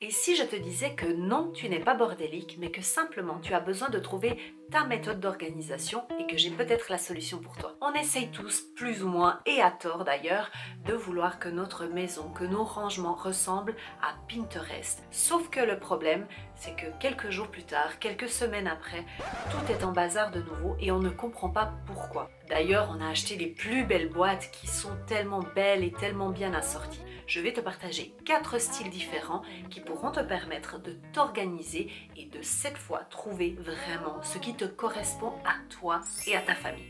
Et si je te disais que non, tu n'es pas bordélique, mais que simplement tu as besoin de trouver ta méthode d'organisation et que j'ai peut-être la solution pour toi. On essaye tous, plus ou moins, et à tort d'ailleurs, de vouloir que notre maison, que nos rangements ressemblent à Pinterest. Sauf que le problème, c'est que quelques jours plus tard, quelques semaines après, tout est en bazar de nouveau et on ne comprend pas pourquoi. D'ailleurs, on a acheté les plus belles boîtes qui sont tellement belles et tellement bien assorties. Je vais te partager 4 styles différents qui pourront te permettre de t'organiser et de cette fois trouver vraiment ce qui te correspond à toi et à ta famille.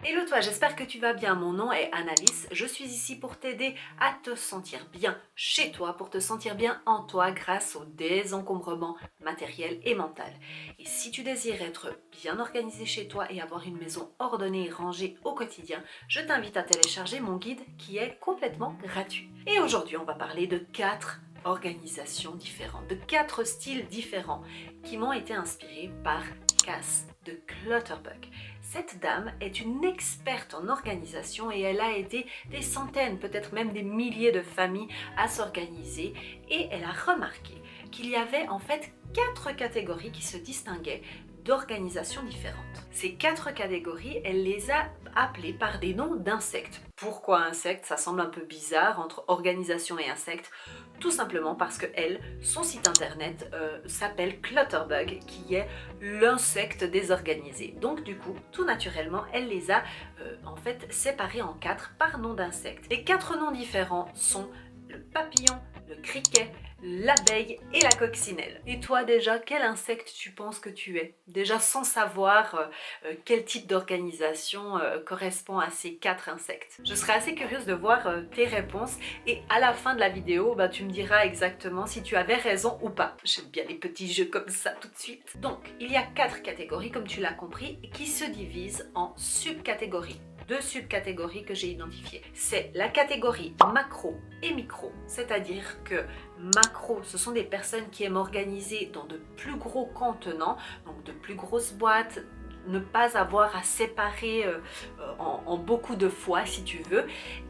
Hello toi, j'espère que tu vas bien. Mon nom est Annalise. Je suis ici pour t'aider à te sentir bien chez toi, pour te sentir bien en toi grâce au désencombrement matériel et mental. Et si tu désires être bien organisé chez toi et avoir une maison ordonnée et rangée au quotidien, je t'invite à télécharger mon guide qui est complètement gratuit. Et aujourd'hui, on va parler de 4 organisations différentes, de 4 styles différents qui m'ont été inspirés par Cass de Clutterbug. Cette dame est une experte en organisation et elle a aidé des centaines, peut-être même des milliers de familles à s'organiser et elle a remarqué qu'il y avait en fait 4 catégories qui se distinguaient d'organisations différentes. Ces 4 catégories, elle les a appelées par des noms d'insectes. Pourquoi insectes? Ça semble un peu bizarre entre organisation et insectes. Tout simplement parce que elle, son site internet s'appelle Clutterbug, qui est l'insecte désorganisé. Donc du coup, tout naturellement, elle les a en fait séparés en 4 par nom d'insectes. Les 4 noms différents sont le papillon, le criquet, l'abeille et la coccinelle. Et toi déjà, quel insecte tu penses que tu es? Déjà sans savoir quel type d'organisation correspond à ces 4 insectes. Je serais assez curieuse de voir tes réponses et à la fin de la vidéo, tu me diras exactement si tu avais raison ou pas. J'aime bien les petits jeux comme ça tout de suite. Donc, il y a 4 catégories, comme tu l'as compris, qui se divisent en subcatégories. 2 subcatégories que j'ai identifiées. C'est la catégorie macro et micro, c'est-à-dire que macro, ce sont des personnes qui aiment organiser dans de plus gros contenants, donc de plus grosses boîtes, ne pas avoir à séparer en beaucoup de fois si tu veux,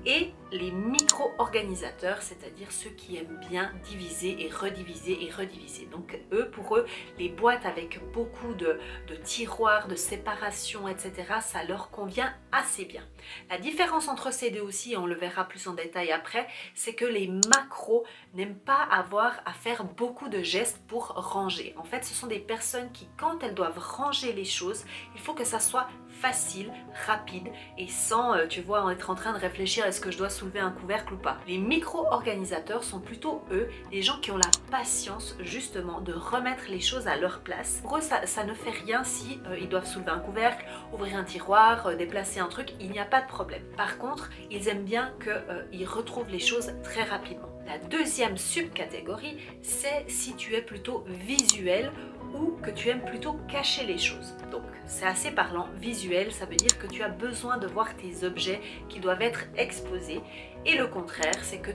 et les micro-organisateurs, c'est-à-dire ceux qui aiment bien diviser et rediviser. Donc eux, pour eux, les boîtes avec beaucoup de tiroirs, de séparation, etc., ça leur convient assez bien. La différence entre ces deux aussi, et on le verra plus en détail après, c'est que les macros n'aiment pas avoir à faire beaucoup de gestes pour ranger. En fait, ce sont des personnes qui, quand elles doivent ranger les choses, il faut que ça soit facile, rapide et sans, tu vois, être en train de réfléchir est-ce que je dois soulever un couvercle ou pas. Les micro-organisateurs sont plutôt eux, les gens qui ont la patience justement de remettre les choses à leur place. Pour eux, ça ne fait rien si ils doivent soulever un couvercle, ouvrir un tiroir, déplacer un truc, il n'y a pas de problème. Par contre, ils aiment bien qu'ils retrouvent les choses très rapidement. La deuxième subcatégorie, c'est si tu es plutôt visuel ou que tu aimes plutôt cacher les choses. Donc c'est assez parlant, visuel, ça veut dire que tu as besoin de voir tes objets qui doivent être exposés, et le contraire, c'est que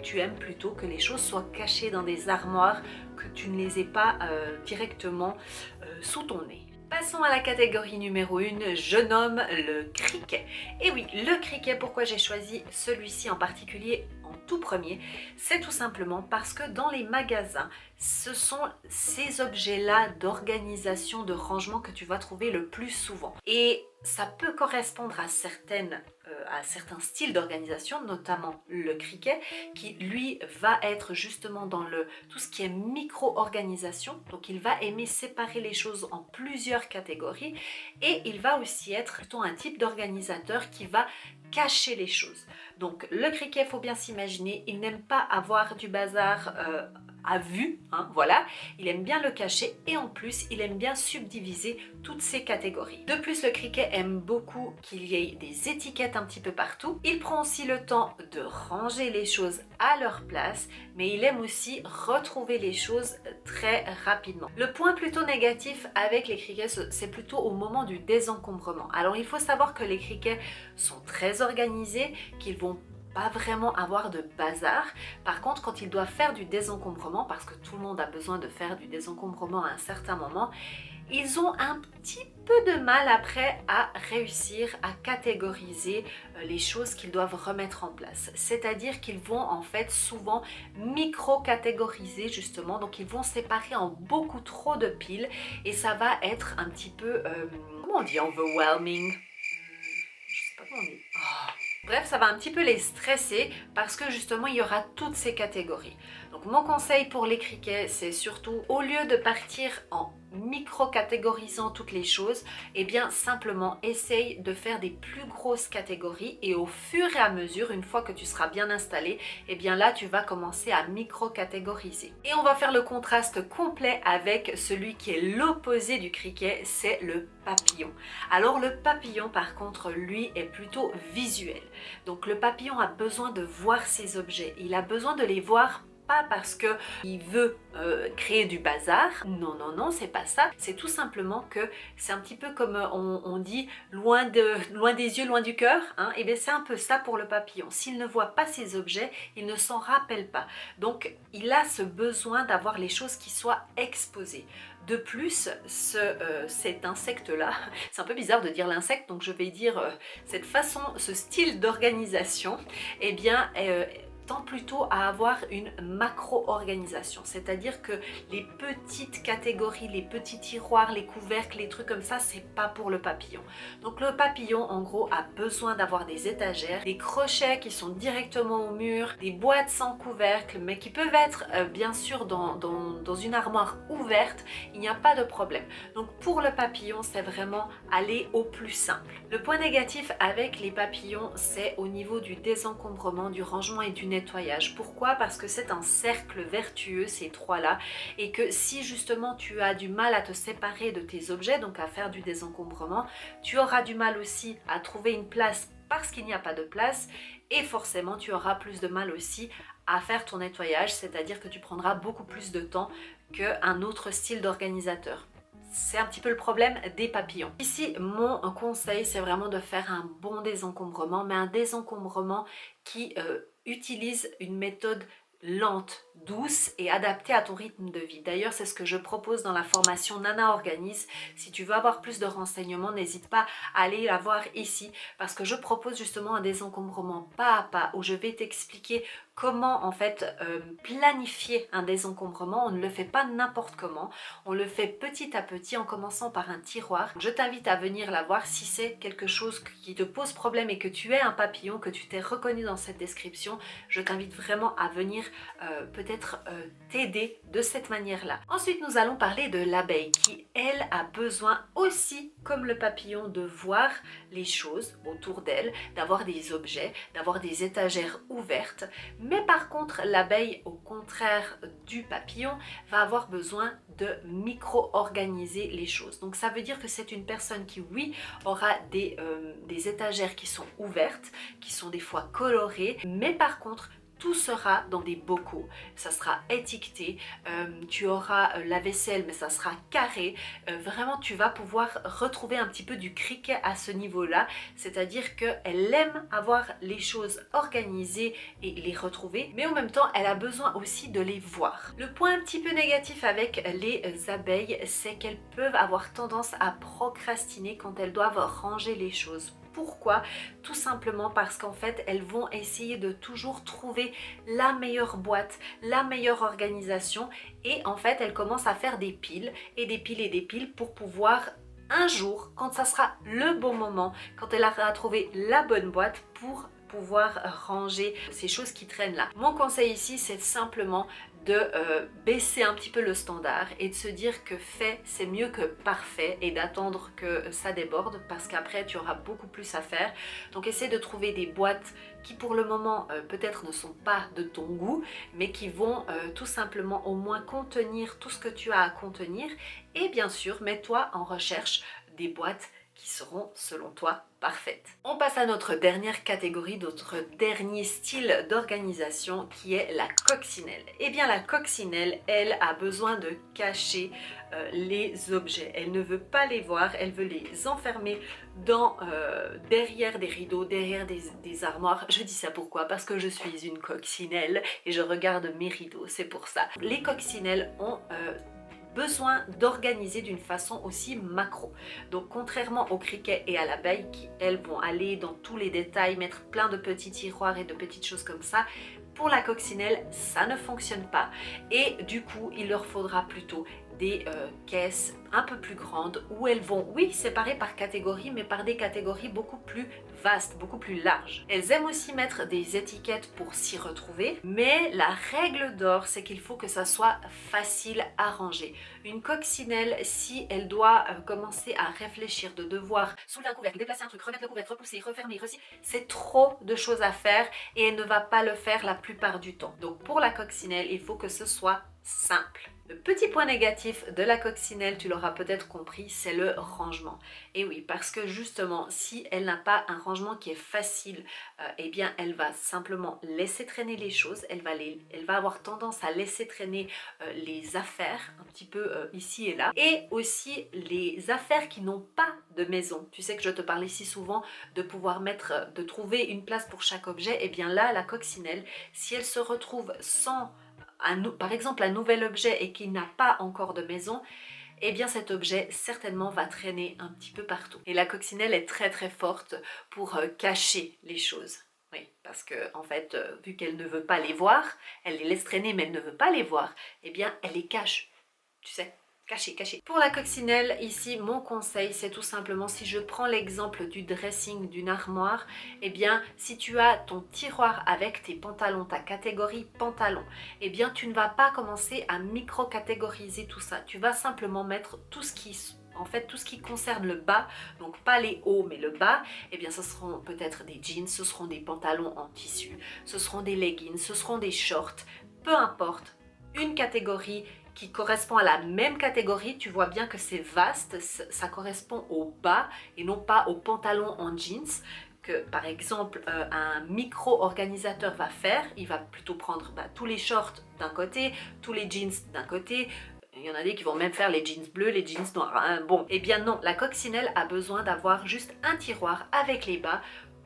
tu aimes plutôt que les choses soient cachées dans des armoires, que tu ne les aies pas directement sous ton nez. Passons à la catégorie numéro 1, je nomme le criquet. Et oui, le criquet, pourquoi j'ai choisi celui-ci en particulier en tout premier, c'est tout simplement parce que dans les magasins, ce sont ces objets-là d'organisation, de rangement que tu vas trouver le plus souvent. Et ça peut correspondre à certains styles d'organisation, notamment le criquet, qui lui va être justement dans tout ce qui est micro-organisation. Donc il va aimer séparer les choses en plusieurs catégories, et il va aussi être plutôt un type d'organisateur qui va cacher les choses. Donc le criquet, il faut bien s'imaginer, il n'aime pas avoir du bazar à vue, voilà, il aime bien le cacher et en plus il aime bien subdiviser toutes ces catégories. De plus, le criquet aime beaucoup qu'il y ait des étiquettes un petit peu partout. Il prend aussi le temps de ranger les choses à leur place, mais il aime aussi retrouver les choses très rapidement. Le point plutôt négatif avec les criquets, c'est plutôt au moment du désencombrement. Alors il faut savoir que les criquets sont très organisés, qu'ils vont pas vraiment avoir de bazar. Par contre, quand ils doivent faire du désencombrement, parce que tout le monde a besoin de faire du désencombrement à un certain moment, ils ont un petit peu de mal après à réussir à catégoriser les choses qu'ils doivent remettre en place. C'est-à-dire qu'ils vont en fait souvent micro-catégoriser justement, donc ils vont séparer en beaucoup trop de piles et ça va être un petit peu, comment on dit, overwhelming? Je sais pas comment on dit. Bref, ça va un petit peu les stresser parce que justement, il y aura toutes ces catégories. Donc mon conseil pour les criquets, c'est surtout, au lieu de partir en micro-catégorisant toutes les choses, eh bien simplement essaye de faire des plus grosses catégories et au fur et à mesure, une fois que tu seras bien installé, eh bien là tu vas commencer à micro-catégoriser. Et on va faire le contraste complet avec celui qui est l'opposé du criquet, c'est le papillon. Alors le papillon par contre, lui, est plutôt visuel. Donc le papillon a besoin de voir ses objets, il a besoin de les voir pas parce qu'il veut créer du bazar, non, non, non, c'est pas ça. C'est tout simplement que c'est un petit peu comme on dit loin des yeux, loin du cœur. Hein, et bien c'est un peu ça pour le papillon. S'il ne voit pas ses objets, il ne s'en rappelle pas. Donc il a ce besoin d'avoir les choses qui soient exposées. De plus, cet insecte-là, c'est un peu bizarre de dire l'insecte, donc je vais dire cette façon, ce style d'organisation, eh bien, tend plutôt à avoir une macro-organisation, c'est-à-dire que les petites catégories, les petits tiroirs, les couvercles, les trucs comme ça, c'est pas pour le papillon. Donc le papillon, en gros, a besoin d'avoir des étagères, des crochets qui sont directement au mur, des boîtes sans couvercle, mais qui peuvent être bien sûr dans une armoire ouverte, il n'y a pas de problème. Donc pour le papillon, c'est vraiment aller au plus simple. Le point négatif avec les papillons, c'est au niveau du désencombrement, du rangement et du nettoyage. Pourquoi? Parce que c'est un cercle vertueux, ces trois-là, et que si justement tu as du mal à te séparer de tes objets, donc à faire du désencombrement, tu auras du mal aussi à trouver une place parce qu'il n'y a pas de place, et forcément tu auras plus de mal aussi à faire ton nettoyage, c'est-à-dire que tu prendras beaucoup plus de temps qu'un autre style d'organisateur. C'est un petit peu le problème des papillons. Ici, mon conseil, c'est vraiment de faire un bon désencombrement, mais un désencombrement qui utilise une méthode lente, douce et adaptée à ton rythme de vie. D'ailleurs, c'est ce que je propose dans la formation Nana Organise. Si tu veux avoir plus de renseignements, n'hésite pas à aller la voir ici parce que je propose justement un désencombrement pas à pas où je vais t'expliquer comment en fait planifier un désencombrement. On ne le fait pas n'importe comment, on le fait petit à petit en commençant par un tiroir. Je t'invite à venir la voir si c'est quelque chose qui te pose problème et que tu es un papillon, que tu t'es reconnu dans cette description. Je t'invite vraiment à venir peut-être t'aider de cette manière-là. Ensuite, nous allons parler de l'abeille qui, elle, a besoin aussi, comme le papillon, de voir les choses autour d'elle, d'avoir des objets, d'avoir des étagères ouvertes. Mais par contre, l'abeille, au contraire du papillon, va avoir besoin de micro-organiser les choses. Donc ça veut dire que c'est une personne qui, oui, aura des étagères qui sont ouvertes, qui sont des fois colorées, mais par contre, tout sera dans des bocaux, ça sera étiqueté, tu auras la vaisselle mais ça sera carré, vraiment tu vas pouvoir retrouver un petit peu du criquet à ce niveau-là, c'est-à-dire qu'elle aime avoir les choses organisées et les retrouver, mais en même temps elle a besoin aussi de les voir. Le point un petit peu négatif avec les abeilles, c'est qu'elles peuvent avoir tendance à procrastiner quand elles doivent ranger les choses. Pourquoi? Tout simplement parce qu'en fait, elles vont essayer de toujours trouver la meilleure boîte, la meilleure organisation et en fait, elles commencent à faire des piles et des piles et des piles pour pouvoir un jour, quand ça sera le bon moment, quand elle aura trouvé la bonne boîte pour pouvoir ranger ces choses qui traînent là. Mon conseil ici, c'est simplement de baisser un petit peu le standard et de se dire que fait c'est mieux que parfait et d'attendre que ça déborde parce qu'après tu auras beaucoup plus à faire. Donc essaie de trouver des boîtes qui pour le moment peut-être ne sont pas de ton goût mais qui vont tout simplement au moins contenir tout ce que tu as à contenir et bien sûr mets-toi en recherche des boîtes qui seront selon toi parfaites. On passe à notre dernière catégorie, notre dernier style d'organisation qui est la coccinelle. Et bien la coccinelle, elle a besoin de cacher les objets. Elle ne veut pas les voir, elle veut les enfermer derrière des rideaux, derrière des armoires. Je dis ça pourquoi? Parce que je suis une coccinelle et je regarde mes rideaux, c'est pour ça. Les coccinelles ont besoin d'organiser d'une façon aussi macro. Donc contrairement au criquet et à l'abeille qui elles vont aller dans tous les détails, mettre plein de petits tiroirs et de petites choses comme ça, pour la coccinelle ça ne fonctionne pas et du coup il leur faudra plutôt des caisses un peu plus grandes où elles vont, oui, séparées par catégorie, mais par des catégories beaucoup plus vastes, beaucoup plus larges. Elles aiment aussi mettre des étiquettes pour s'y retrouver, mais la règle d'or, c'est qu'il faut que ça soit facile à ranger. Une coccinelle, si elle doit commencer à réfléchir, de devoir soulever un couvercle, déplacer un truc, remettre le couvercle, repousser, refermer, c'est trop de choses à faire et elle ne va pas le faire la plupart du temps. Donc pour la coccinelle, il faut que ce soit simple. Le petit point négatif de la coccinelle, tu l'auras peut-être compris, c'est le rangement. Et oui, parce que justement, si elle n'a pas un rangement qui est facile, eh bien, elle va simplement laisser traîner les choses, elle va avoir tendance à laisser traîner les affaires, un petit peu ici et là, et aussi les affaires qui n'ont pas de maison. Tu sais que je te parle ici souvent de pouvoir de trouver une place pour chaque objet, et bien là, la coccinelle, si elle se retrouve sans par exemple un nouvel objet et qui n'a pas encore de maison, eh bien cet objet certainement va traîner un petit peu partout. Et la coccinelle est très très forte pour cacher les choses. Oui, parce que en fait, vu qu'elle ne veut pas les voir, elle les laisse traîner mais elle ne veut pas les voir, eh bien elle les cache, tu sais. Caché, caché. Pour la coccinelle, ici, mon conseil, c'est tout simplement, si je prends l'exemple du dressing d'une armoire, eh bien, si tu as ton tiroir avec tes pantalons, ta catégorie pantalon, eh bien, tu ne vas pas commencer à micro-catégoriser tout ça. Tu vas simplement mettre tout ce qui concerne le bas, donc pas les hauts mais le bas, eh bien ce seront peut-être des jeans, ce seront des pantalons en tissu, ce seront des leggings, ce seront des shorts, peu importe, une catégorie qui correspond à la même catégorie, tu vois bien que c'est vaste, ça correspond au bas et non pas au pantalon en jeans que par exemple un micro-organisateur va faire. Il va plutôt prendre tous les shorts d'un côté, tous les jeans d'un côté. Il y en a des qui vont même faire les jeans bleus, les jeans noirs. Hein. Bon, eh bien non, la coccinelle a besoin d'avoir juste un tiroir avec les bas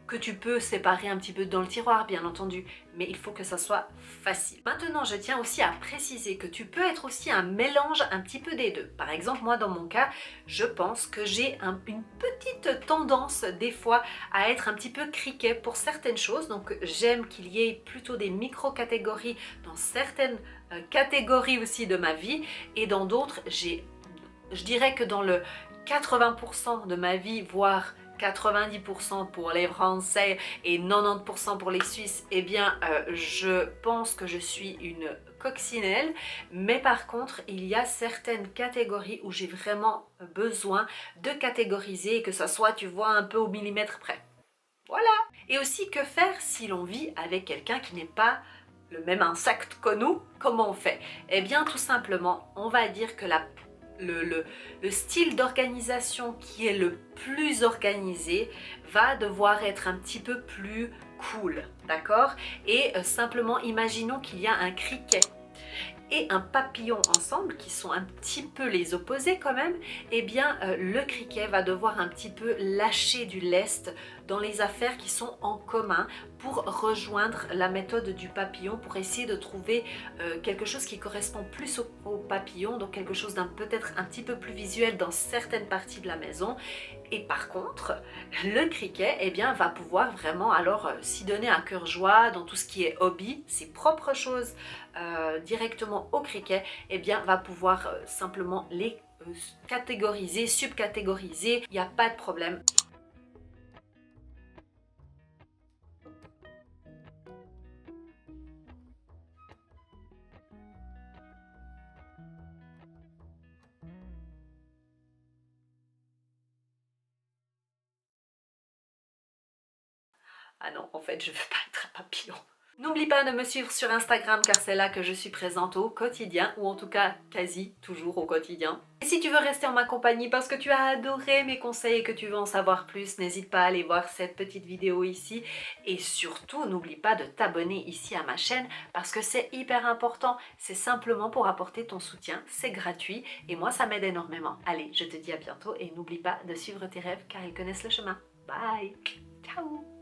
que tu peux séparer un petit peu dans le tiroir, bien entendu, mais il faut que ça soit facile. Maintenant, je tiens aussi à préciser que tu peux être aussi un mélange un petit peu des deux. Par exemple, moi, dans mon cas, je pense que j'ai une petite tendance, des fois, à être un petit peu criquet pour certaines choses. Donc, j'aime qu'il y ait plutôt des micro-catégories dans certaines catégories aussi de ma vie, et dans d'autres, je dirais que dans le 80% de ma vie, voire 90% pour les Français et 90% pour les Suisses, eh bien je pense que je suis une coccinelle, mais par contre il y a certaines catégories où j'ai vraiment besoin de catégoriser et que ça soit, tu vois, un peu au millimètre près. Voilà. Et aussi, que faire si l'on vit avec quelqu'un qui n'est pas le même insecte que nous? Comment on fait? Eh bien tout simplement, on va dire que le style d'organisation qui est le plus organisé va devoir être un petit peu plus cool, d'accord? Et simplement, imaginons qu'il y a un criquet et un papillon ensemble, qui sont un petit peu les opposés quand même, eh bien le criquet va devoir un petit peu lâcher du lest dans les affaires qui sont en commun pour rejoindre la méthode du papillon, pour essayer de trouver quelque chose qui correspond plus au papillon, donc quelque chose d'un peut-être un petit peu plus visuel dans certaines parties de la maison. Et par contre, le criquet, eh bien, va pouvoir vraiment alors s'y donner un cœur joie dans tout ce qui est hobby, ses propres choses directement au criquet, eh bien, va pouvoir simplement les catégoriser, subcatégoriser, il n'y a pas de problème. Ah non, en fait, je ne veux pas être un papillon. N'oublie pas de me suivre sur Instagram car c'est là que je suis présente au quotidien, ou en tout cas quasi toujours au quotidien. Et si tu veux rester en ma compagnie parce que tu as adoré mes conseils et que tu veux en savoir plus, n'hésite pas à aller voir cette petite vidéo ici. Et surtout, n'oublie pas de t'abonner ici à ma chaîne parce que c'est hyper important. C'est simplement pour apporter ton soutien, c'est gratuit et moi ça m'aide énormément. Allez, je te dis à bientôt et n'oublie pas de suivre tes rêves car ils connaissent le chemin. Bye! Ciao!